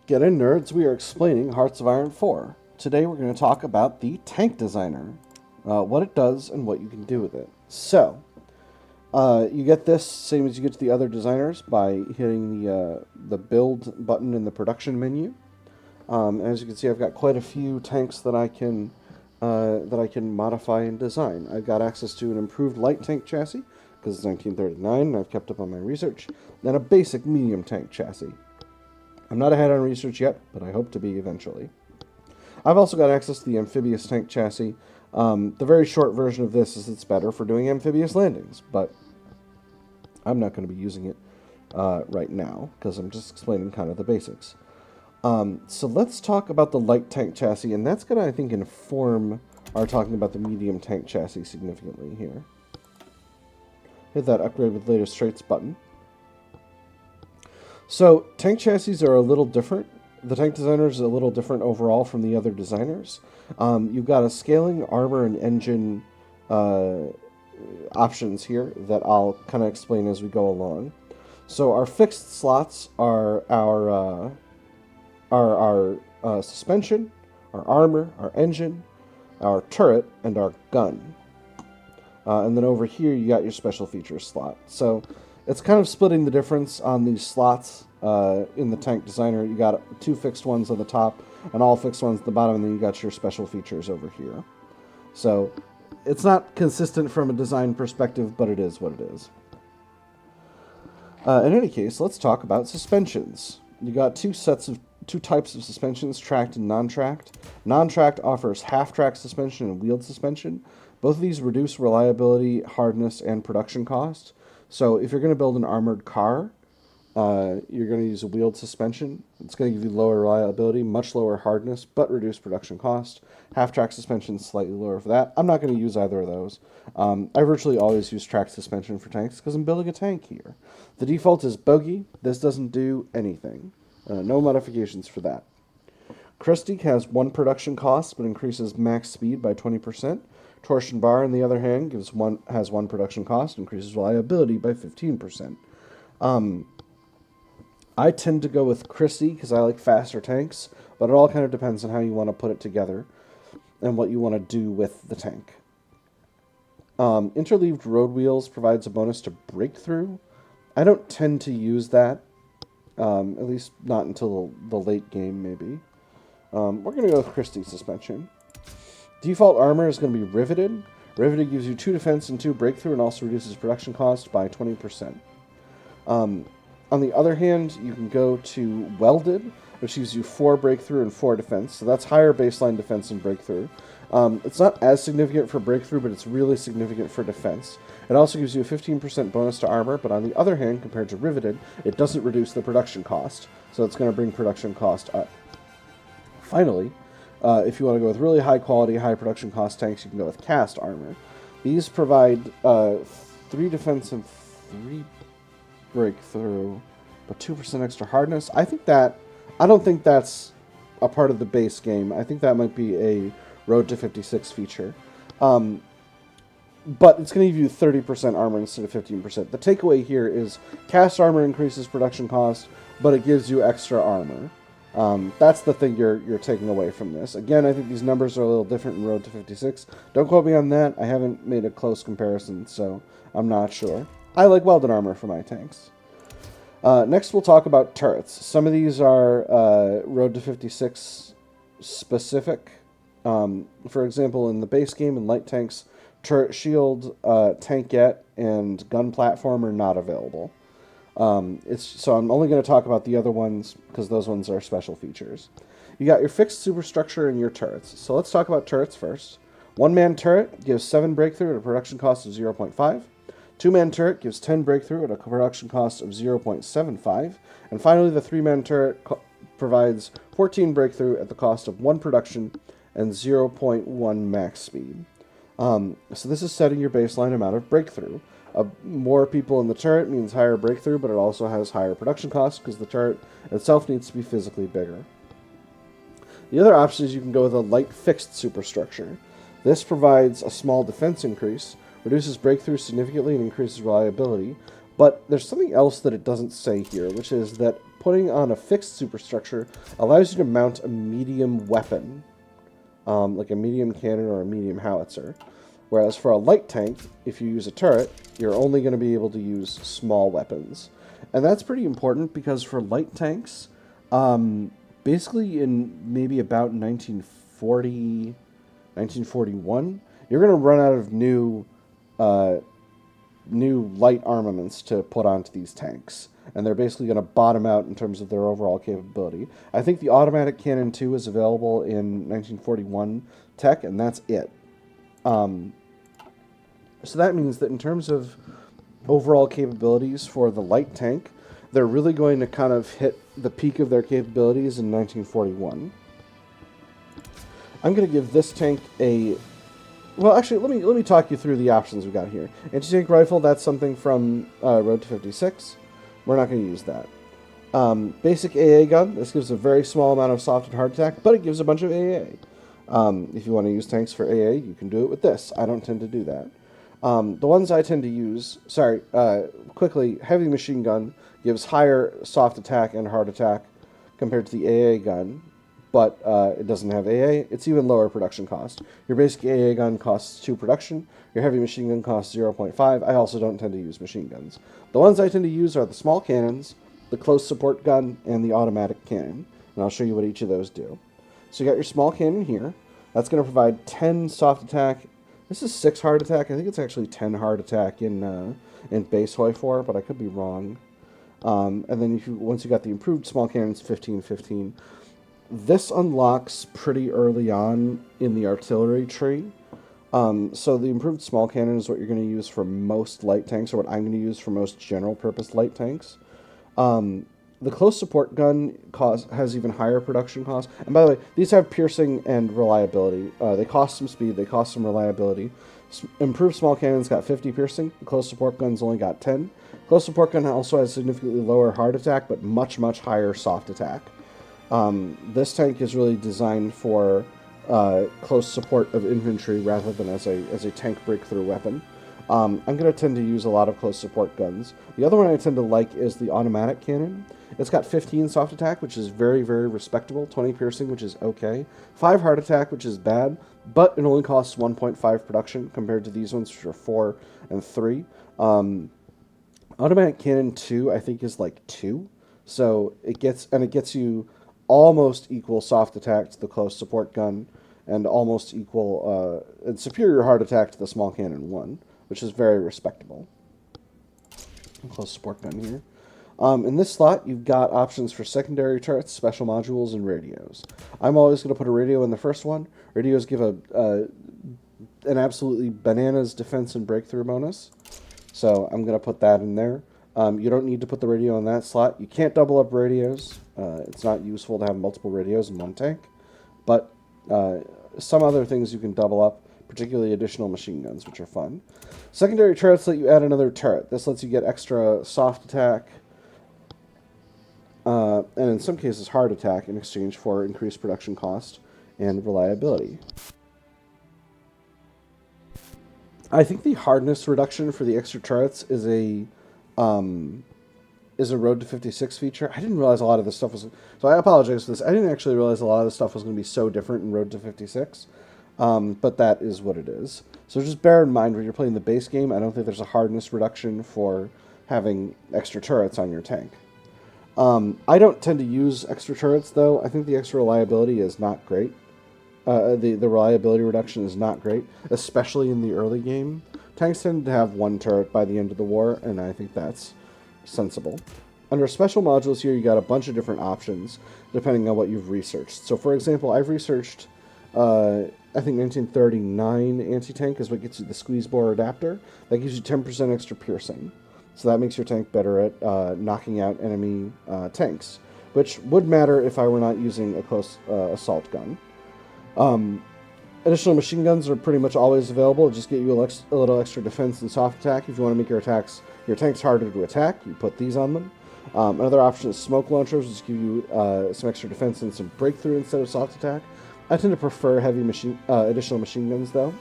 Get in, nerds. We are explaining Hearts of Iron 4. Today we're going to talk about the Tank Designer, what it does and what you can do with it. So, you get this same as you get to the other designers by hitting the build button in the production menu. As you can see, I've got quite a few tanks that I can modify and design. I've got access to an improved light tank chassis because it's 1939 and I've kept up on my research, and a basic medium tank chassis. I'm not ahead on research yet, but I hope to be eventually. I've also got access to the amphibious tank chassis. The very short version of this is it's better for doing amphibious landings, but I'm not going to be using it right now because I'm just explaining kind of the basics. So let's talk about the light tank chassis, and that's going to, I think, inform our talking about the medium tank chassis significantly here. Hit that upgrade with latest traits button. So, tank chassis are a little different. The tank designer is a little different overall from the other designers. You've got a scaling, armor, and engine options here that I'll kind of explain as we go along. So, our fixed slots are our suspension, our armor, our engine, our turret, and our gun. And then over here, you got your special features slot. So, it's kind of splitting the difference on these slots in the tank designer. You got two fixed ones on the top and all fixed ones at the bottom, and then you got your special features over here. So it's not consistent from a design perspective, but it is what it is. In any case, let's talk about suspensions. You got two types of suspensions, tracked and non-tracked. Non-tracked offers half-track suspension and wheeled suspension. Both of these reduce reliability, hardness, and production cost. So if you're going to build an armored car, you're going to use a wheeled suspension. It's going to give you lower reliability, much lower hardness, but reduced production cost. Half-track suspension is slightly lower for that. I'm not going to use either of those. I virtually always use track suspension for tanks because I'm building a tank here. The default is bogey. This doesn't do anything. No modifications for that. Christie has one production cost, but increases max speed by 20%. Torsion bar, on the other hand, has one production cost, increases reliability by 15%. I tend to go with Christie because I like faster tanks, but it all kind of depends on how you want to put it together and what you want to do with the tank. Interleaved road wheels provides a bonus to breakthrough. I don't tend to use that, at least not until the late game, maybe. We're going to go with Christie suspension. Default armor is going to be riveted. Riveted gives you 2 defense and 2 breakthrough and also reduces production cost by 20%. On the other hand, you can go to welded, which gives you 4 breakthrough and 4 defense. So that's higher baseline defense and breakthrough. It's not as significant for breakthrough, but it's really significant for defense. It also gives you a 15% bonus to armor, but on the other hand, compared to riveted, it doesn't reduce the production cost. So it's going to bring production cost up. Finally, if you want to go with really high quality, high production cost tanks, you can go with cast armor. These provide 3 defense and 3 breakthrough, but 2% extra hardness. I don't think that's a part of the base game. I think that might be a Road to 56 feature. But it's going to give you 30% armor instead of 15%. The takeaway here is cast armor increases production cost, but it gives you extra armor. That's the thing you're taking away from this. Again, I think these numbers are a little different in Road to 56. Don't quote me on that. I haven't made a close comparison, so I'm not sure. I like welded armor for my tanks. Next, we'll talk about turrets. Some of these are Road to 56 specific. For example, in the base game in light tanks, turret shield, tankette, and gun platform are not available. So I'm only going to talk about the other ones because those ones are special features. You got your fixed superstructure and your turrets. So let's talk about turrets first. One-man turret gives 7 breakthrough at a production cost of 0.5. Two-man turret gives 10 breakthrough at a production cost of 0.75. And finally, the 3-man turret provides 14 breakthrough at the cost of 1 production and 0.1 max speed. So this is setting your baseline amount of breakthrough. More people in the turret means higher breakthrough, but it also has higher production costs because the turret itself needs to be physically bigger. The other option is you can go with a light fixed superstructure. This provides a small defense increase, reduces breakthrough significantly, and increases reliability, But there's something else that it doesn't say here, which is that putting on a fixed superstructure allows you to mount a medium weapon, like a medium cannon or a medium howitzer. Whereas for a light tank, if you use a turret, you're only going to be able to use small weapons. And that's pretty important because for light tanks, basically in maybe about 1940, 1941, you're going to run out of new light armaments to put onto these tanks. And they're basically going to bottom out in terms of their overall capability. I think the automatic cannon 2 is available in 1941 tech, and that's it. So that means that in terms of overall capabilities for the light tank, they're really going to kind of hit the peak of their capabilities in 1941. I'm going to give this tank a... Well, actually, let me talk you through the options we got here. Anti-tank rifle, that's something from Road to 56. We're not going to use that. Basic AA gun, this gives a very small amount of soft and hard attack, but it gives a bunch of AA. If you want to use tanks for AA, you can do it with this. I don't tend to do that. The ones I tend to use, quickly, heavy machine gun gives higher soft attack and hard attack compared to the AA gun, but it doesn't have AA. It's even lower production cost. Your basic AA gun costs 2 production. Your heavy machine gun costs 0.5. I also don't tend to use machine guns. The ones I tend to use are the small cannons, the close support gun, and the automatic cannon. And I'll show you what each of those do. So you got your small cannon here. That's going to provide 10 soft attack. This is 6 hard attack. I think it's actually 10 hard attack in base Hoi 4, but I could be wrong. And then once you got the improved small cannons, 15-15. This unlocks pretty early on in the artillery tree. So the improved small cannon is what you're going to use for most light tanks, or what I'm going to use for most general purpose light tanks. The close support gun has even higher production costs. And by the way, these have piercing and reliability. They cost some speed, they cost some reliability. Improved small cannons got 50 piercing. The close support gun's only got 10. Close support gun also has significantly lower hard attack, but much, much higher soft attack. This tank is really designed for close support of infantry rather than as a tank breakthrough weapon. I'm going to tend to use a lot of close support guns. The other one I tend to like is the automatic cannon. It's got 15 soft attack, which is very, very respectable. 20 piercing, which is okay. 5 hard attack, which is bad, but it only costs 1.5 production compared to these ones, which are 4 and 3. Automatic cannon 2, I think, is like 2. So it gets you almost equal soft attack to the close support gun, and almost equal and superior hard attack to the small cannon 1, which is very respectable. Close support gun here. In this slot, you've got options for secondary turrets, special modules, and radios. I'm always going to put a radio in the first one. Radios give an absolutely bananas defense and breakthrough bonus, so I'm going to put that in there. You don't need to put the radio in that slot. You can't double up radios. It's not useful to have multiple radios in one tank, but some other things you can double up, particularly additional machine guns, which are fun. Secondary turrets let you add another turret. This lets you get extra soft attack, and in some cases hard attack in exchange for increased production cost and reliability. I think the hardness reduction for the extra turrets is a Road to 56 feature. I didn't realize a lot of this stuff was... So I apologize for this. I didn't actually realize a lot of this stuff was going to be so different in Road to 56. But that is what it is. So just bear in mind when you're playing the base game, I don't think there's a hardness reduction for having extra turrets on your tank. I don't tend to use extra turrets, though. I think the extra reliability is not great. The reliability reduction is not great, especially in the early game. Tanks tend to have 1 turret by the end of the war, and I think that's sensible. Under special modules here, you got a bunch of different options, depending on what you've researched. So, for example, I've researched, I think 1939 anti-tank is what gets you the squeeze bore adapter. That gives you 10% extra piercing. So that makes your tank better at knocking out enemy tanks, which would matter if I were not using a close assault gun. Additional machine guns are pretty much always available. Just get you a little extra defense and soft attack. If you want to make your tanks harder to attack, you put these on them. Another option is smoke launchers, which give you some extra defense and some breakthrough instead of soft attack. I tend to prefer heavy additional machine guns, though.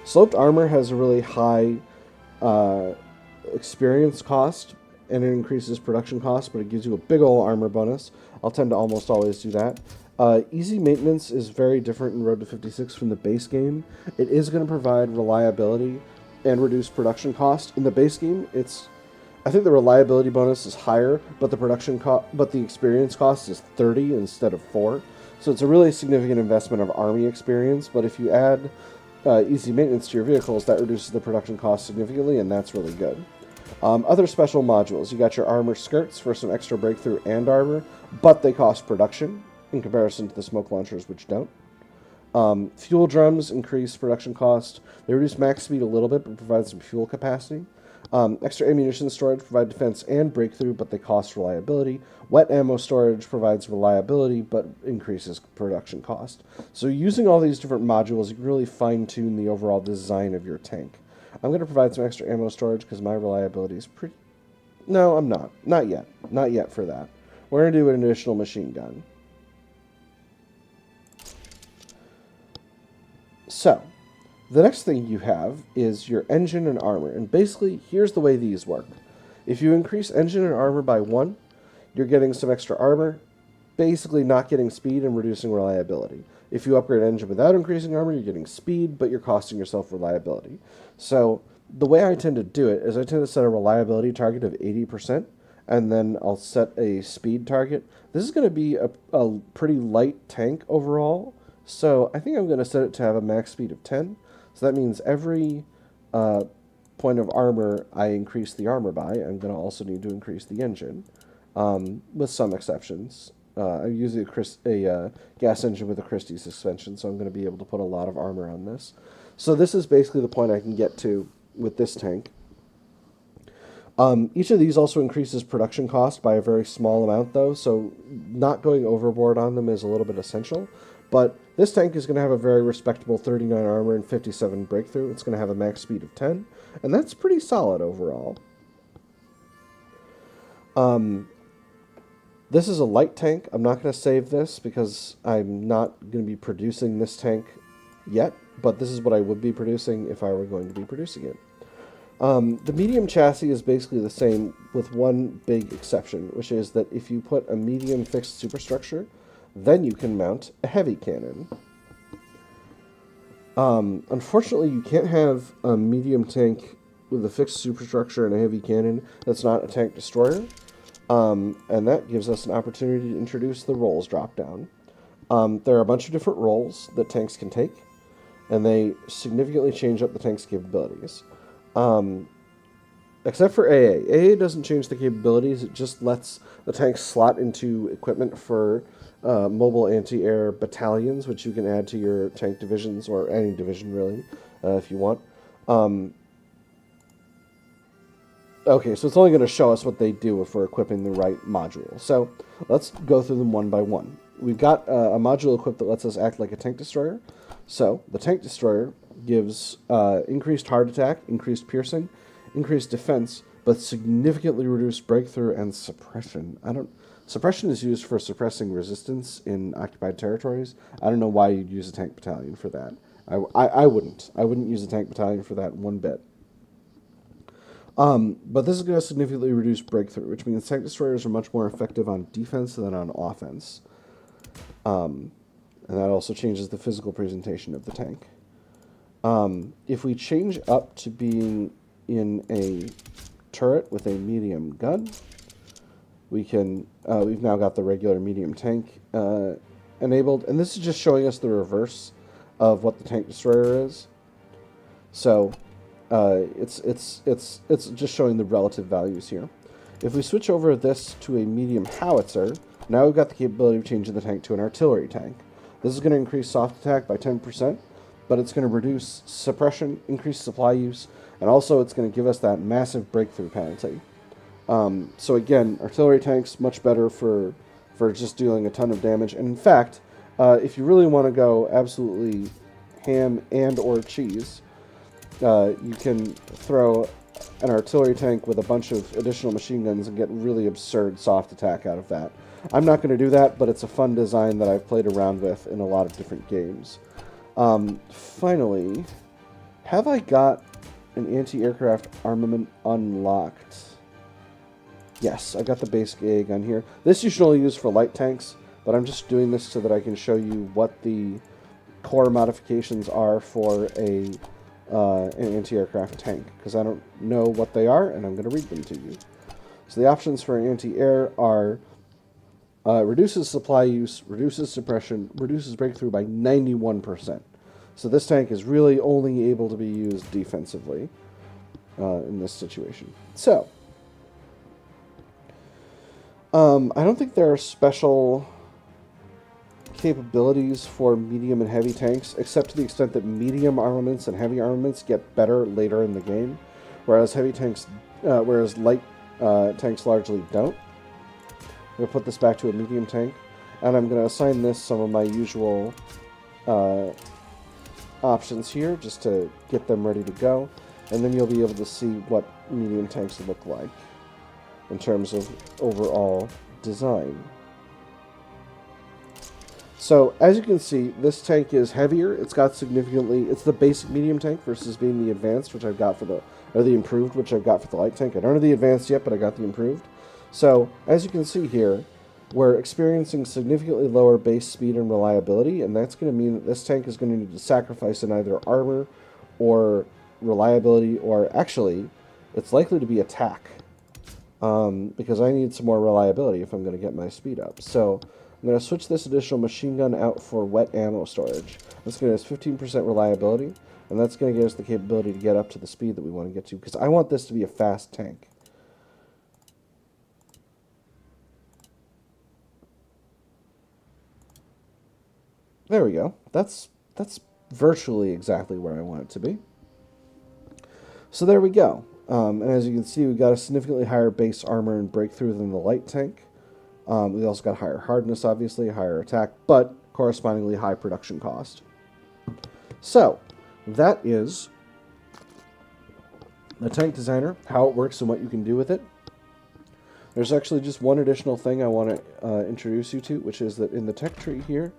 Sloped armor has a really high experience cost, and it increases production cost, but it gives you a big ol' armor bonus. I'll tend to almost always do that. Easy maintenance is very different in Road to 56 from the base game. It is going to provide reliability and reduce production cost. In the base game, I think the reliability bonus is higher, but the experience cost is 30 instead of 4. So it's a really significant investment of army experience, but if you add easy maintenance to your vehicles, that reduces the production cost significantly, and that's really good. Other special modules. You got your armor skirts for some extra breakthrough and armor, but they cost production in comparison to the smoke launchers, which don't. Fuel drums increase production cost. They reduce max speed a little bit, but provide some fuel capacity. Extra ammunition storage provide defense and breakthrough, but they cost reliability. Wet ammo storage provides reliability, but increases production cost. So using all these different modules, you can really fine-tune the overall design of your tank. I'm going to provide some extra ammo storage because my reliability is pretty... No, I'm not. Not yet. Not yet for that. We're going to do an additional machine gun. So, the next thing you have is your engine and armor. And basically, here's the way these work. If you increase engine and armor by 1, you're getting some extra armor, basically not getting speed and reducing reliability. If you upgrade engine without increasing armor, you're getting speed, but you're costing yourself reliability. So, the way I tend to do it is I tend to set a reliability target of 80%, and then I'll set a speed target. This is going to be a pretty light tank overall, so I think I'm going to set it to have a max speed of 10. So that means every point of armor I increase the armor by, I'm going to also need to increase the engine, with some exceptions. I'm using a gas engine with a Christie suspension, so I'm going to be able to put a lot of armor on this. So this is basically the point I can get to with this tank. Each of these also increases production cost by a very small amount, though, so not going overboard on them is a little bit essential. But this tank is going to have a very respectable 39 armor and 57 breakthrough. It's going to have a max speed of 10, and that's pretty solid overall. This is a light tank. I'm not going to save this because I'm not going to be producing this tank yet, but this is what I would be producing if I were going to be producing it. The medium chassis is basically the same with one big exception, which is that if you put a medium fixed superstructure, then you can mount a heavy cannon. Unfortunately, you can't have a medium tank with a fixed superstructure and a heavy cannon that's not a tank destroyer, and that gives us an opportunity to introduce the rolls drop-down. There are a bunch of different roles that tanks can take, and they significantly change up the tank's capabilities. Except for AA. AA doesn't change the capabilities, it just lets the tank slot into equipment for mobile anti-air battalions, which you can add to your tank divisions, or any division really, if you want. Okay, so it's only going to show us what they do if we're equipping the right module. So let's go through them one by one. We've got a module equipped that lets us act like a tank destroyer. So the tank destroyer gives increased heart attack, increased piercing, increased defense, but significantly reduced breakthrough and suppression. Suppression is used for suppressing resistance in occupied territories. I don't know why you'd use a tank battalion for that. I wouldn't. I wouldn't use a tank battalion for that one bit. But this is going to significantly reduce breakthrough, which means tank destroyers are much more effective on defense than on offense. And that also changes the physical presentation of the tank. If we change up to being in a turret with a medium gun, we've now got the regular medium tank enabled, and this is just showing us the reverse of what the tank destroyer is. So it's just showing the relative values here. If we switch over this to a medium howitzer, now we've got the capability of changing the tank to an artillery tank. This is going to increase soft attack by 10%, but it's going to reduce suppression, increase supply use, and also it's going to give us that massive breakthrough penalty. So again, artillery tanks, much better for just dealing a ton of damage. And in fact, if you really want to go absolutely ham and or cheese, you can throw an artillery tank with a bunch of additional machine guns and get really absurd soft attack out of that. I'm not going to do that, but it's a fun design that I've played around with in a lot of different games. Finally, have I got an anti-aircraft armament unlocked. Yes, I got the basic AA gun here. This you should only use for light tanks, but I'm just doing this so that I can show you what the core modifications are for an anti-aircraft tank, because I don't know what they are, and I'm going to read them to you. So the options for an anti-air are reduces supply use, reduces suppression, reduces breakthrough by 91%. So this tank is really only able to be used defensively in this situation. So, I don't think there are special capabilities for medium and heavy tanks, except to the extent that medium armaments and heavy armaments get better later in the game, whereas light tanks largely don't. I'm going to put this back to a medium tank, and I'm going to assign this some of my usual options here, just to get them ready to go, and then you'll be able to see what medium tanks look like in terms of overall design. So, as you can see, this tank is heavier. It's the basic medium tank versus being the advanced, which I've got or the improved, which I've got for the light tank. I don't have the advanced yet, but I got the improved. So, as you can see here, we're experiencing significantly lower base speed and reliability, and that's going to mean that this tank is going to need to sacrifice in either armor or reliability, or actually, it's likely to be attack. Because I need some more reliability if I'm going to get my speed up. So I'm going to switch this additional machine gun out for wet ammo storage. That's going to give us 15% reliability, and that's going to give us the capability to get up to the speed that we want to get to, because I want this to be a fast tank. There we go. That's virtually exactly where I want it to be. So there we go. And as you can see, we've got a significantly higher base armor and breakthrough than the light tank. We also got higher hardness, obviously, higher attack, but correspondingly high production cost. So, that is the tank designer, how it works and what you can do with it. There's actually just one additional thing I want to introduce you to, which is that in the tech tree here,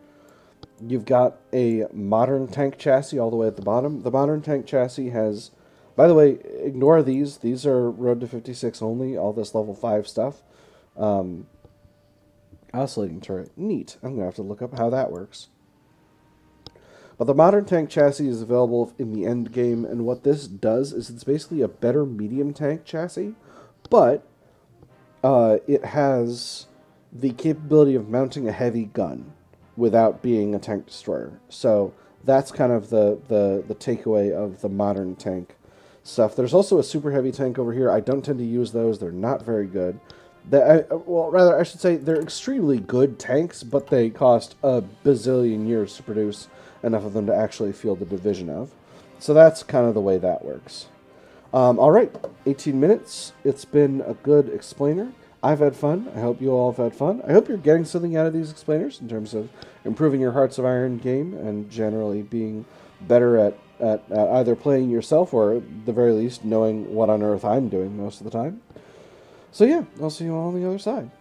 you've got a modern tank chassis all the way at the bottom. The modern tank chassis has... By the way, ignore these. These are Road to 56 only, all this level 5 stuff. Oscillating turret. Neat. I'm going to have to look up how that works. But the modern tank chassis is available in the end game, and what this does is it's basically a better medium tank chassis, but it has the capability of mounting a heavy gun without being a tank destroyer. So that's kind of the takeaway of the modern tank stuff. There's also a super heavy tank over here. I don't tend to use those. They're not very good. I should say they're extremely good tanks, but they cost a bazillion years to produce enough of them to actually field a division of. So that's kind of the way that works. All right, 18 minutes. It's been a good explainer. I've had fun. I hope you all have had fun. I hope you're getting something out of these explainers in terms of improving your Hearts of Iron game and generally being better at either playing yourself or, at the very least, knowing what on earth I'm doing most of the time. So yeah, I'll see you all on the other side.